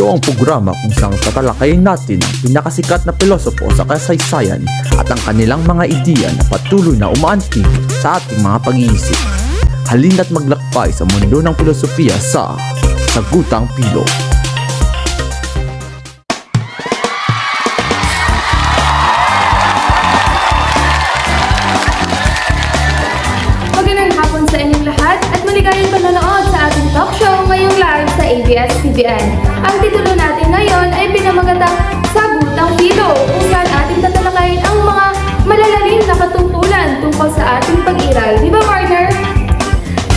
Ito ang programa kung saan tatalakayin natin ang pinakasikat na pilosopo sa kasaysayan at ang kanilang mga ideya na patuloy na umaantig sa ating mga pag-iisip. Halina't maglakbay sa mundo ng filosofiya sa Sagutang Pilo. Magandang hapon sa inyong lahat at maligayang panonood sa ating talk show ngayong live sa ABS-CBN. Ang titulo natin ngayon ay pinamagatang Sagutang Pilo, kung saan ating tatalakayin ang mga malalalim na katungkulan tungkol sa ating pag-iral. Di ba, partner?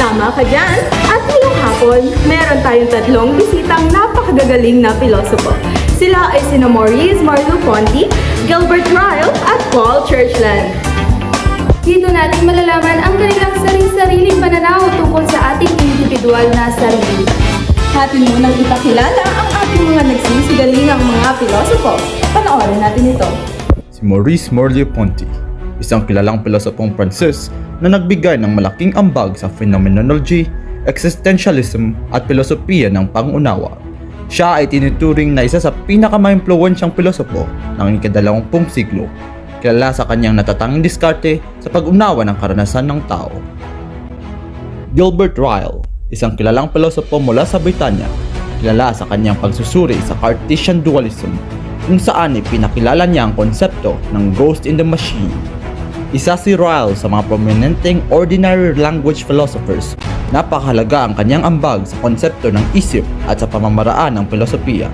Tama ka dyan. At ngayong hapon, meron tayong tatlong bisitang napakagagaling na pilosopo. Sila ay sina Maurice Merleau-Ponty, Gilbert Ryle at Paul Churchland. Dito natin malalaman ang kanilang sariling pananaw tungkol sa ating individual na sarili. Atin munang ipakilala ang ating mga nagsisigalingang mga pilosopo. Panoorin natin ito. Si Maurice Merleau-Ponty, isang kilalang pilosopong Pranses na nagbigay ng malaking ambag sa phenomenology, existentialism at filosofiya ng pangunawa. Siya ay tinuturing na isa sa pinakamaimpluwensyang pilosopo ng ika-20 siglo. Kilala sa kanyang natatanging diskarte sa pag-unawa ng karanasan ng tao. Gilbert Ryle, isang kilalang pilosopo mula sa Britanya, kilala sa kanyang pagsusuri sa Cartesian dualism, kung saan ipinakilala niya ang konsepto ng ghost in the machine. Isa si Ryle sa mga prominenteng ordinary language philosophers. Napakahalaga ang kanyang ambag sa konsepto ng isip at sa pamamaraan ng filosofiya.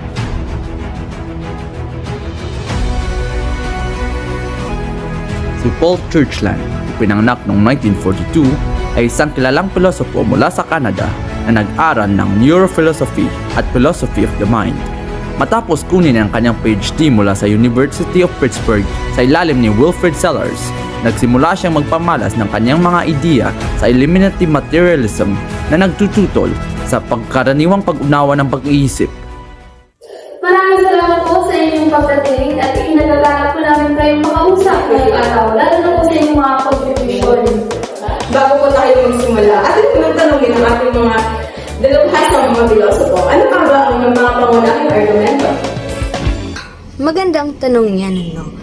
Si Paul Churchland, ipinanganak noong 1942, ay isang kilalang pilosopo mula sa Canada na nag-aral ng neurophilosophy at philosophy of the mind. Matapos kunin ang kanyang PhD mula sa University of Pittsburgh sa ilalim ni Wilfrid Sellars, nagsimula siyang magpamalas ng kanyang mga ideya sa eliminative materialism na nagtututol sa pagkaraniwang pag-unawa ng pag-iisip. Maraming salamat po sa inyong pagdating at ikinagagalak po namin kayong makausap ngayong araw, lalo na po sa inyong mga contribution. Bago po tayo magsimula, atin po tanongin ang ating mga dalubhasang mga pilosopo. Ano pa ba ang mga pangunahing argumento? Magandang tanong yan, ano?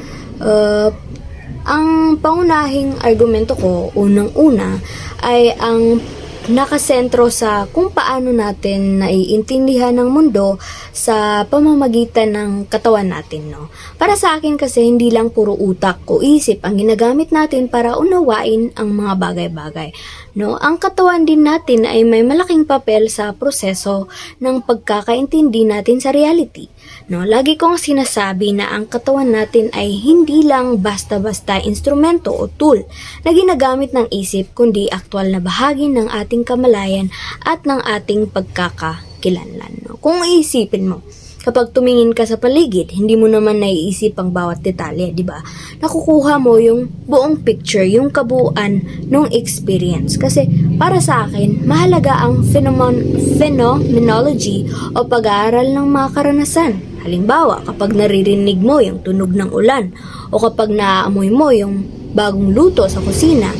Ang pangunahing argumento ko, unang-una, ay ang nakasentro sa kung paano natin naiintindihan ng mundo sa pamamagitan ng katawan natin, no? Para sa akin kasi hindi lang puro utak o isip ang ginagamit natin para unawain ang mga bagay-bagay, no? Ang katawan din natin ay may malaking papel sa proseso ng pagkakaintindi natin sa reality, no? Lagi kong sinasabi na ang katawan natin ay hindi lang basta-basta instrumento o tool na ginagamit ng isip, kundi aktwal na bahagi ng ating kamalayan at ng ating pagkakakilanlan, no? Kung iisipin mo, kapag tumingin ka sa paligid, hindi mo naman naiisip ang bawat detalye, di ba? Nakukuha mo yung buong picture, yung kabuuan ng experience. Kasi para sa akin, mahalaga ang phenomenology o pag-aaral ng mga karanasan. Halimbawa, kapag naririnig mo yung tunog ng ulan o kapag naaamoy mo yung bagong luto sa kusina,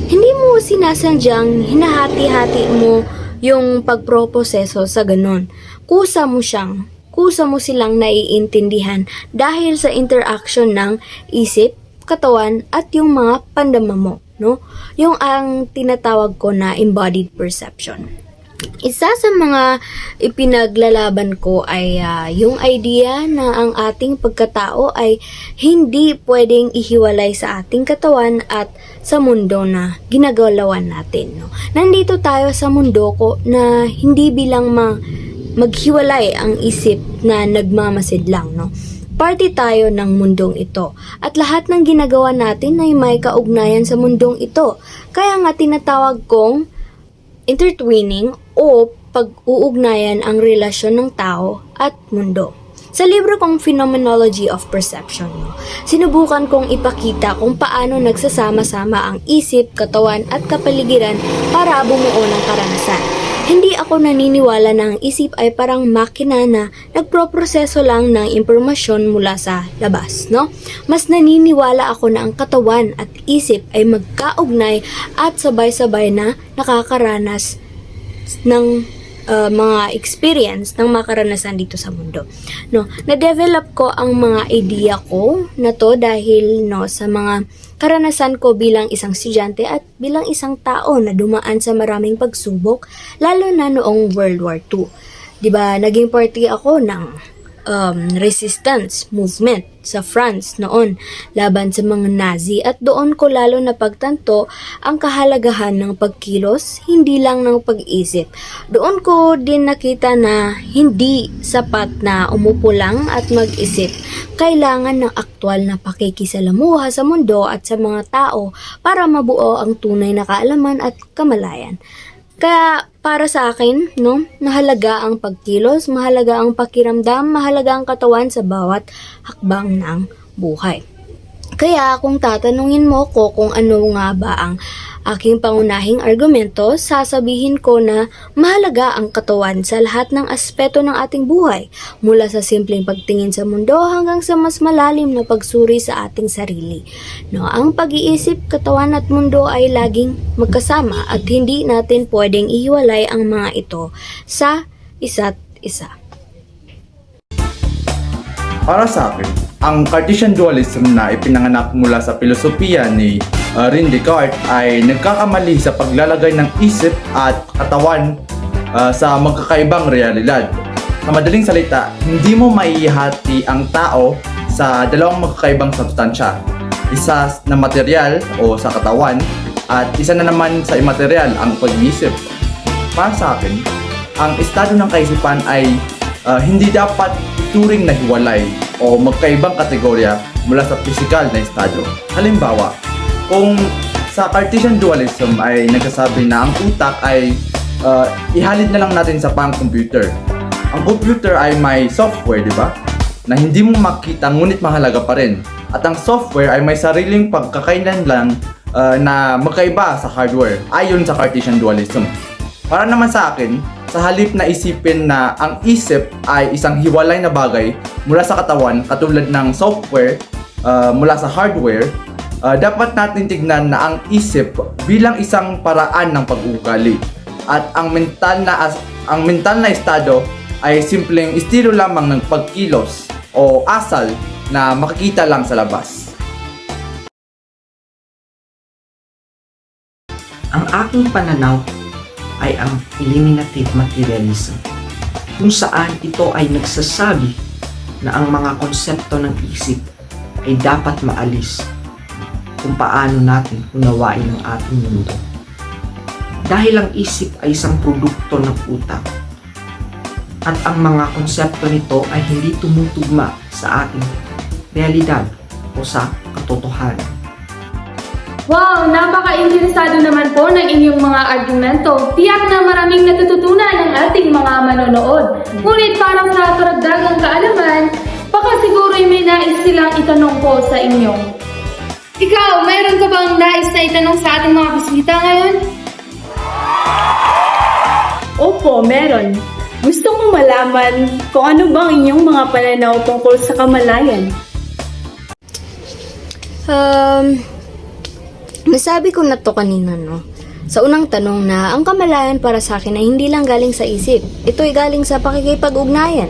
hindi mo sinasadyang hinahati-hati mo yung pagproproseso sa ganon. Kusa mo silang naiintindihan dahil sa interaction ng isip, katawan at yung mga pandama mo, no? Yung ang tinatawag ko na embodied perception. Isa sa mga ipinaglalaban ko ay yung idea na ang ating pagkatao ay hindi pwedeng ihiwalay sa ating katawan at sa mundo na ginagalawan natin, no? Nandito tayo sa mundo ko na hindi bilang maghiwalay ang isip na nagmamasid lang, no? Parte tayo ng mundong ito at lahat ng ginagawa natin ay may kaugnayan sa mundong ito. Kaya nga tinatawag kong intertwining o pag-uugnayan ang relasyon ng tao at mundo. Sa libro kong Phenomenology of Perception, sinubukan kong ipakita kung paano nagsasama-sama ang isip, katawan at kapaligiran para bumuo ng karanasan. Hindi ako naniniwala na ang isip ay parang makina na nagproproseso lang ng impormasyon mula sa labas, no? Mas naniniwala ako na ang katawan at isip ay magkaugnay at sabay-sabay na nakakaranas ng mga experience ng mga karanasan dito sa mundo. No, na-develop ko ang mga idea ko na to dahil sa mga karanasan ko bilang isang estudyante at bilang isang tao na dumaan sa maraming pagsubok, lalo na noong World War II. 'Di ba, naging party ako ng resistance movement sa France noon laban sa mga Nazi, at doon ko lalo napagtanto ang kahalagahan ng pagkilos, hindi lang ng pag-isip. Doon ko din nakita na hindi sapat na umupo lang at mag-isip. Kailangan ng aktwal na pakikisalamuha sa mundo at sa mga tao para mabuo ang tunay na kaalaman at kamalayan. Kaya para sa akin, mahalaga ang pagkilos, mahalaga ang pakiramdam, mahalaga ang katawan sa bawat hakbang ng buhay. Kaya kung tatanungin mo ko kung ano nga ba ang aking pangunahing argumento, sasabihin ko na mahalaga ang katawan sa lahat ng aspeto ng ating buhay, mula sa simpleng pagtingin sa mundo hanggang sa mas malalim na pagsuri sa ating sarili. Ang pag-iisip, katawan at mundo ay laging magkasama at hindi natin pwedeng ihiwalay ang mga ito sa isa't isa. Para sa akin, ang Cartesian dualism na ipinanganak mula sa filosofiya ni René Descartes ay nagkakamali sa paglalagay ng isip at katawan sa magkakaibang realidad. Sa madaling salita, hindi mo maihati ang tao sa dalawang magkakaibang substansya. Isa na material o sa katawan at isa na naman sa immaterial, ang pag-iisip. Para sa akin, ang estado ng kaisipan ay hindi dapat ituring na hiwalay o magkaibang kategorya mula sa physical na estado. Halimbawa, kung sa Cartesian dualism ay nagsasabi na ang utak ay ihalid na lang natin sa pang-computer. Ang computer ay may software, di ba? Na hindi mo makita ngunit mahalaga pa rin. At ang software ay may sariling pagkakailanlan na magkaiba sa hardware ayon sa Cartesian dualism. Para naman sa akin, sa halip na isipin na ang isip ay isang hiwalay na bagay mula sa katawan katulad ng software mula sa hardware, dapat natin tignan na ang isip bilang isang paraan ng pag-uugali at ang mental na estado ay simpleng estilo lamang ng pagkilos o asal na makikita lang sa labas. Ang aking pananaw ay ang eliminative materialism, kung saan ito ay nagsasabi na ang mga konsepto ng isip ay dapat maalis kung paano natin unawain ang ating mundo. Dahil ang isip ay isang produkto ng utak at ang mga konsepto nito ay hindi tumutugma sa ating realidad o sa katotohanan. Wow! Napaka-interesado naman po ng inyong mga argumento. Tiyak na maraming natututunan ng ating mga manonood. Ngunit para sa karagdagang kaalaman, baka siguro'y may nais silang itanong po sa inyo. Ikaw, mayroon ka bang nais na itanong sa ating mga bisita ngayon? Opo, meron. Gusto kong malaman kung ano bang inyong mga pananaw tungkol sa kamalayan. Nasabi ko na to kanina, sa unang tanong na ang kamalayan para sa akin ay hindi lang galing sa isip. Ito ay galing sa pakikipag-ugnayan,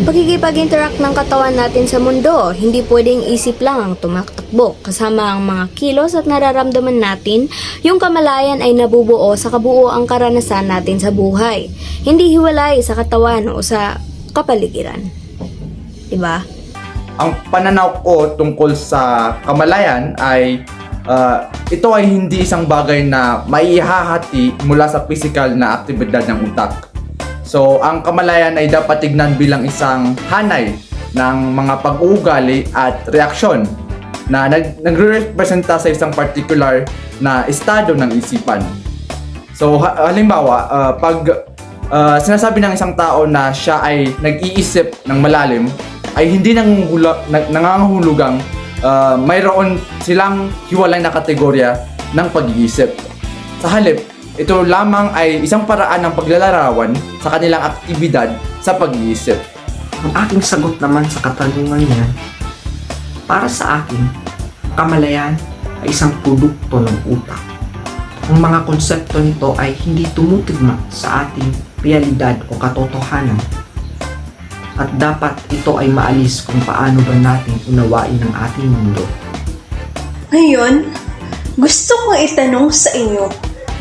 Pakikipag-interact ng katawan natin sa mundo. Hindi pwedeng isip lang ang tumatakbo. Kasama ang mga kilos at nararamdaman natin, yung kamalayan ay nabubuo sa kabuoang karanasan natin sa buhay. Hindi hiwalay sa katawan o sa kapaligiran. Diba? Ang pananaw ko tungkol sa kamalayan ay ito ay hindi isang bagay na maihahati mula sa physical na aktibidad ng utak. So, ang kamalayan ay dapat tignan bilang isang hanay ng mga pag-uugali at reaksyon na nagre-representa sa isang particular na estado ng isipan. So, halimbawa, pag sinasabi ng isang tao na siya ay nag-iisip ng malalim, ay hindi nangangahulugang mayroon silang hiwalay na kategorya ng pag-iisip. Sa halip, ito lamang ay isang paraan ng paglalarawan sa kanilang aktibidad sa pag-iisip. Ang aking sagot naman sa katanungan niya, para sa akin, kamalayan ay isang produkto ng utak. Ang mga konsepto nito ay hindi tumutugma sa ating realidad o katotohanan. At dapat ito ay maalis kung paano ba natin unawain ang ating mundo. Ngayon, gusto kong itanong sa inyo,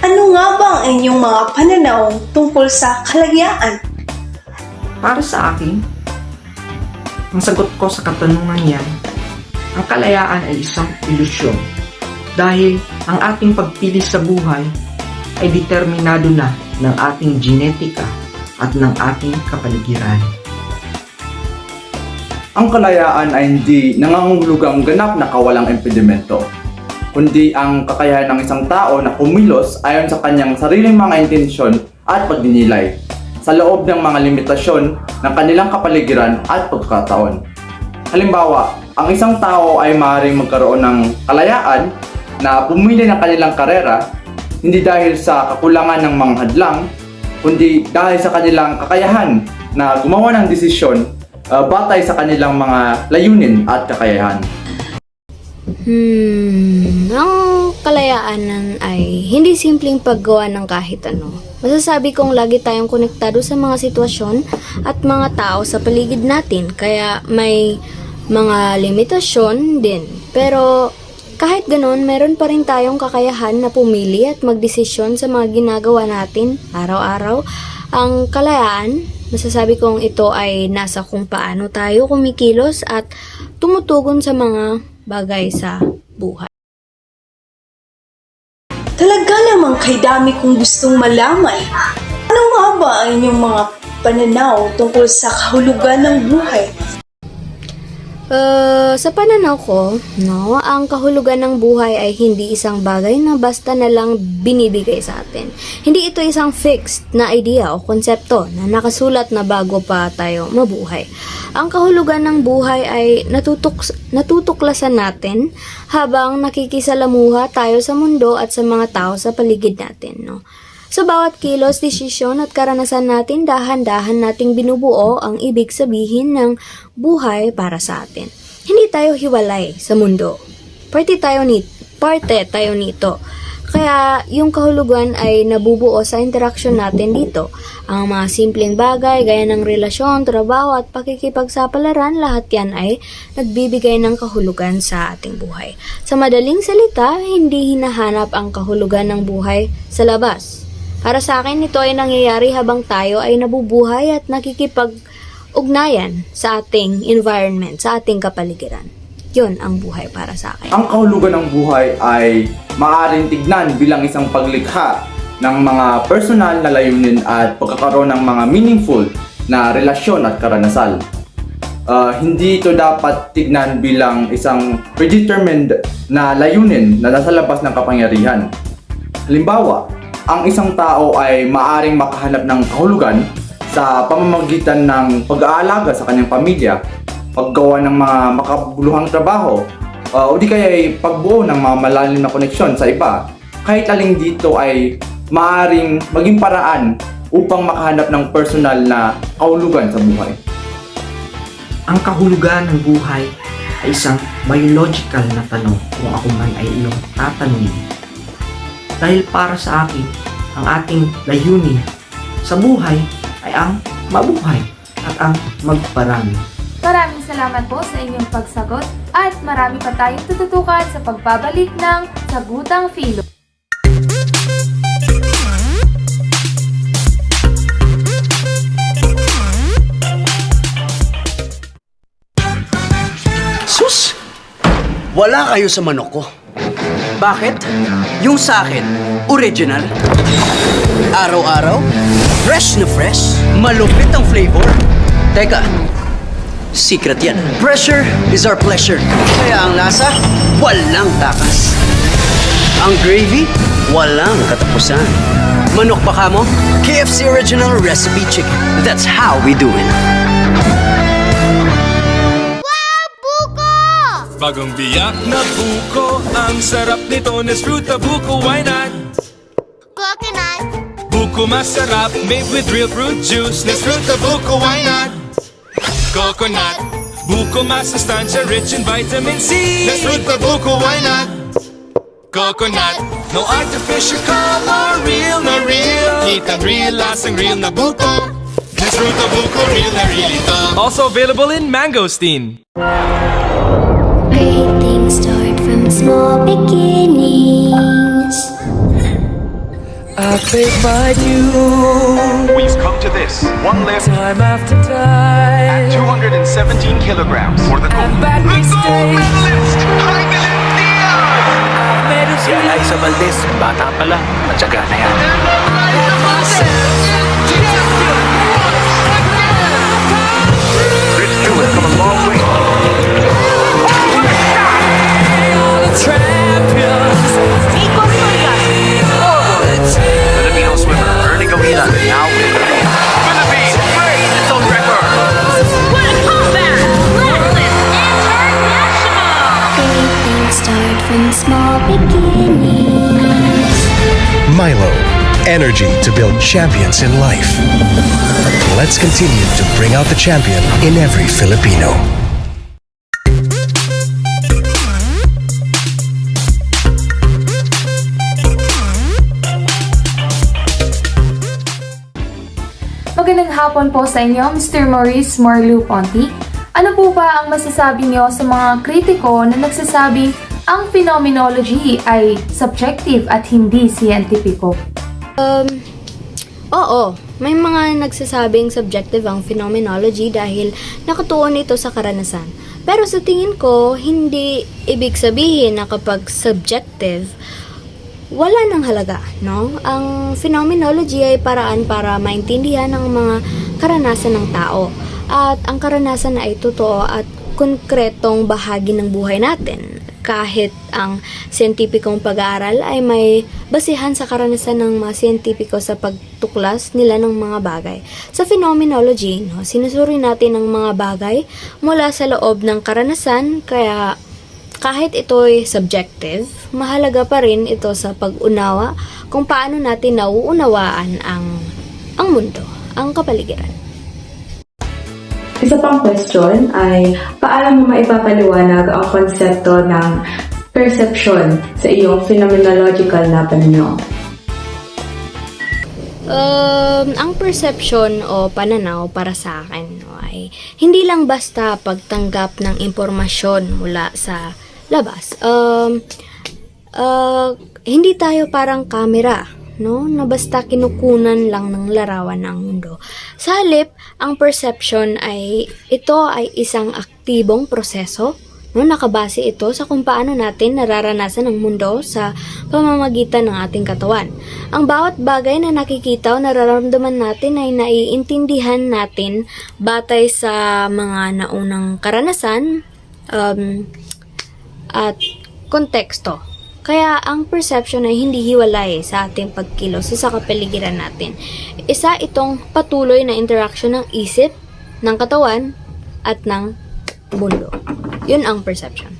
ano nga ba ang inyong mga pananaw tungkol sa kalayaan? Para sa akin, ang sagot ko sa katanungan yan, ang kalayaan ay isang ilusyon. Dahil ang ating pagpili sa buhay ay determinado na ng ating genetika at ng ating kapaligiran. Ang kalayaan ay hindi nangangahulugang ganap na kawalang impedimento, kundi ang kakayahan ng isang tao na kumilos ayon sa kanyang sariling mga intensyon at pagdinilay sa loob ng mga limitasyon ng kanilang kapaligiran at pagkakataon. Halimbawa, ang isang tao ay maaaring magkaroon ng kalayaan na pumili ng kanilang karera hindi dahil sa kakulangan ng mga hadlang, kundi dahil sa kanilang kakayahan na gumawa ng desisyon batay sa kanilang mga layunin at kakayahan. Ang kalayaan ay hindi simpleng paggawa ng kahit ano. Masasabi kong lagi tayong konektado sa mga sitwasyon at mga tao sa paligid natin, kaya may mga limitasyon din. Pero kahit ganoon, meron pa rin tayong kakayahan na pumili at magdesisyon sa mga ginagawa natin araw-araw. Ang kalayaan, masasabi kong ito ay nasa kung paano tayo kumikilos at tumutugon sa mga bagay sa buhay. Talaga namang kay dami kong gustong malaman. Ano nga ba ang inyong mga pananaw tungkol sa kahulugan ng buhay? Sa pananaw ko, ang kahulugan ng buhay ay hindi isang bagay na basta na lang binibigay sa atin. Hindi ito isang fixed na idea o konsepto na nakasulat na bago pa tayo mabuhay. Ang kahulugan ng buhay ay natutuklasan natin habang nakikisalamuha tayo sa mundo at sa mga tao sa paligid natin, no? Sa bawat kilos, desisyon at karanasan natin, dahan-dahan nating binubuo ang ibig sabihin ng buhay para sa atin. Hindi tayo hiwalay sa mundo. Parte tayo nito. Kaya yung kahulugan ay nabubuo sa interaksyon natin dito. Ang mga simpleng bagay gaya ng relasyon, trabaho at pakikipagsapalaran, lahat yan ay nagbibigay ng kahulugan sa ating buhay. Sa madaling salita, hindi hinahanap ang kahulugan ng buhay sa labas. Para sa akin, ito ay nangyayari habang tayo ay nabubuhay at nakikipag-ugnayan sa ating environment, sa ating kapaligiran. Yun ang buhay para sa akin. Ang kahulugan ng buhay ay maaaring tignan bilang isang paglikha ng mga personal na layunin at pagkakaroon ng mga meaningful na relasyon at karanasan. Hindi ito dapat tignan bilang isang predetermined na layunin na nasa labas ng kapangyarihan. Halimbawa, ang isang tao ay maaaring makahanap ng kahulugan sa pamamagitan ng pag-aalaga sa kanyang pamilya, paggawa ng mga makabuluhang trabaho, o di kaya ay pagbuo ng mga malalim na koneksyon sa iba. Kahit aling dito ay maaaring maging paraan upang makahanap ng personal na kahulugan sa buhay. Ang kahulugan ng buhay ay isang biological na tanong kung ako man ay iyong tatanungin. Dahil para sa akin, ang ating layunin sa buhay ay ang mabuhay at ang magparami. Maraming salamat po sa inyong pagsagot at marami pa tayong tututukan sa pagbabalik ng Sagutang Philo. Sus! Wala kayo sa manok ko. Bakit? Yung sa akin, original. Araw-araw, fresh na fresh. Malupit ang flavor. Teka, secret yan. Pressure is our pleasure. Kaya ang lasa, walang takas. Ang gravy, walang katapusan. Manok pa ka mo? KFC Original Recipe Chicken. That's how we do it. Bagong biyak na buko, ang sarap nito, Nesfruta Buko, why not? Coconut, Buko masarap, made with real fruit juice, Nesfruta Buko, why not? Coconut, Buko masustansya, rich in vitamin C, Nesfruta Buko, why not? Coconut, No artificial color, real na real. Kitang real, lasang real na buko. This fruit na buko, real na real ito. Also available in mangosteen. Great things start from small beginnings. I paid my dues. We've come to this. One left Time after time. at 217 kilograms for the gold. Bad mistake. medalist, Jaime Diaz! Made a Si Eliza Valdez, bata pa lang, matyaga na yan. Rich Jewett come a long way. Filipino swimmer Ernie Gawilan now with Philippines breaks its own record. Great things start from small beginnings. Milo, energy to build champions in life. Let's continue to bring out the champion in every Filipino. Magandang hapon po sa inyo, Mr. Maurice Morlu Ponti. Ano po ba ang masasabi niyo sa mga kritiko na nagsasabing ang phenomenology ay subjective at hindi scientifico? Oo, may mga nagsasabing subjective ang phenomenology dahil nakatuon ito sa karanasan. Pero sa tingin ko, hindi ibig sabihin na kapag subjective, wala nang halaga, no? Ang phenomenology ay paraan para maintindihan ang mga karanasan ng tao. At ang karanasan ay totoo at konkretong bahagi ng buhay natin. Kahit ang siyentipikong pag-aaral ay may basihan sa karanasan ng mga siyentipiko sa pagtuklas nila ng mga bagay. Sa phenomenology, no, sinusuri natin ang mga bagay mula sa loob ng karanasan, kaya kahit ito'y subjective, mahalaga pa rin ito sa pag-unawa kung paano natin nauunawaan ang mundo, ang kapaligiran. Isa pang question ay, paano mo maipapaliwanag ang konsepto ng perception sa iyong phenomenological na pananaw? Ang perception o pananaw para sa akin no, ay hindi lang basta pagtanggap ng impormasyon mula sa labas. Hindi tayo parang camera, no, na basta kinukunan lang ng larawan ng mundo. Sa halip, ang perception ay isang aktibong proseso, no, nakabase ito sa kung paano natin nararanasan ang mundo sa pamamagitan ng ating katawan. Ang bawat bagay na nakikita o nararamdaman natin ay naiintindihan natin batay sa mga naunang karanasan at konteksto. Kaya ang perception ay hindi hiwalay sa ating pagkilos sa kapaligiran natin. Isa itong patuloy na interaction ng isip, ng katawan, at ng mundo. Yun ang perception.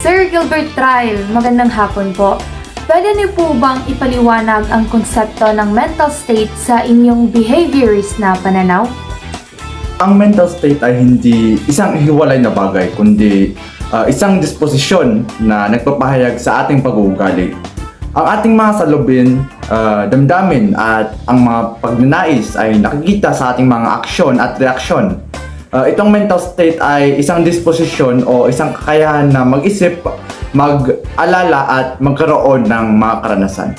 Sir Gilbert Trail, magandang hapon po. Pwede niyo po bang ipaliwanag ang konsepto ng mental state sa inyong behaviorist na pananaw? Ang mental state ay hindi isang hiwalay na bagay, kundi isang disposisyon na nagpapahayag sa ating pag-uugali. Ang ating mga salubin, damdamin at ang mga pagnanais ay nakikita sa ating mga aksyon at reaksyon. Itong mental state ay isang disposisyon o isang kakayahan na mag-isip, mag-alala at magkaroon ng mga karanasan.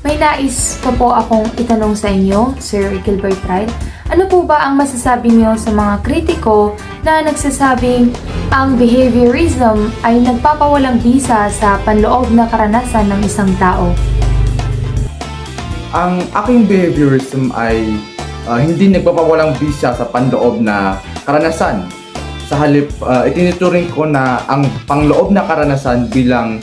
May nais pa po akong itanong sa inyo, Sir Gilbert Trail. Ano po ba ang masasabi niyo sa mga kritiko na nagsasabing ang behaviorism ay nagpapawalang bisa sa panloob na karanasan ng isang tao? Ang aking behaviorism ay hindi nagpapawalang bisa sa panloob na karanasan. Sa halip, itinuturing ko na ang panloob na karanasan bilang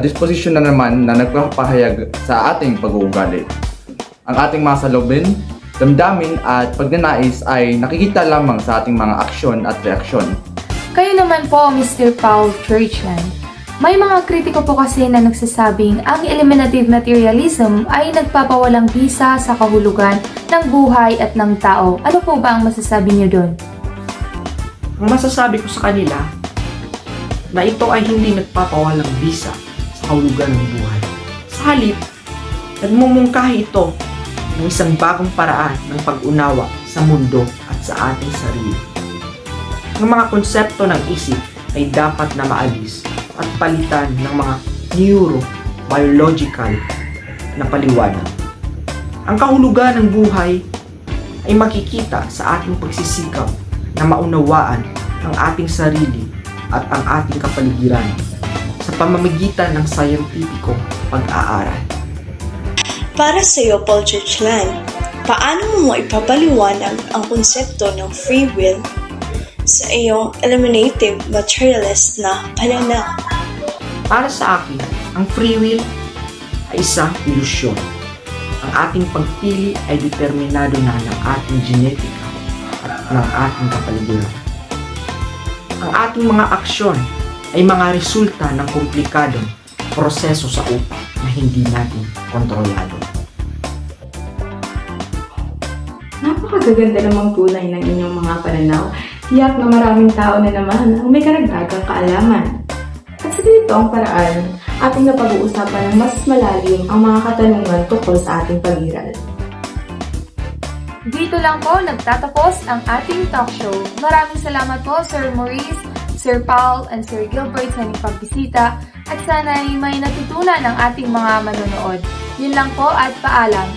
disposition na naman na nagpapahayag sa ating pag-uugali. Ang ating mga salubin, damdamin at pagnanais ay nakikita lamang sa ating mga aksyon at reaksyon. Kayo naman po, Mr. Paul Churchland. May mga kritiko po kasi na nagsasabing ang eliminative materialism ay nagpapawalang bisa sa kahulugan ng buhay at ng tao. Ano po ba ang masasabi niyo doon? Ang masasabi ko sa kanila na ito ay hindi nagpapawalang bisa sa kahulugan ng buhay. Sa halip, nagmumungkahi ito ng isang bagong paraan ng pag-unawa sa mundo at sa ating sarili. Ang mga konsepto ng isip ay dapat na maalis at palitan ng mga neurobiological na paliwanag. Ang kahulugan ng buhay ay makikita sa ating pagsisikap na maunawaan ang ating sarili at ang ating kapaligiran sa pamamagitan ng scientificong pag-aaral. Para sa iyo, Paul Churchland, paano mo ipapaliwanag ang konsepto ng free will sa iyong eliminative materialist na pananaw? Para sa akin, ang free will ay isang ilusyon. Ang ating pagpili ay determinado na ng ating genetika at ng ating kapaligiran. Ang ating mga aksyon ay mga resulta ng komplikadong proseso sa utak na hindi natin kontrolado. Napakagaganda namang tunay ng inyong mga pananaw. Tiyak na maraming tao na naman ang may karagdagang kaalaman. At sa dito ang paraan, ating napag-uusapan ng mas malalim ang mga katanungan tungkol sa ating pag-iral. Dito lang po nagtatapos ang ating talk show. Maraming salamat po Sir Maurice, Sir Paul, and Sir Gilbert sa inyong pagbisita at sana ay may natutunan ang ating mga manonood. Yun lang po at paalam.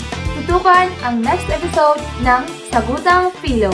Tutukan ang next episode ng Sagutang Philo.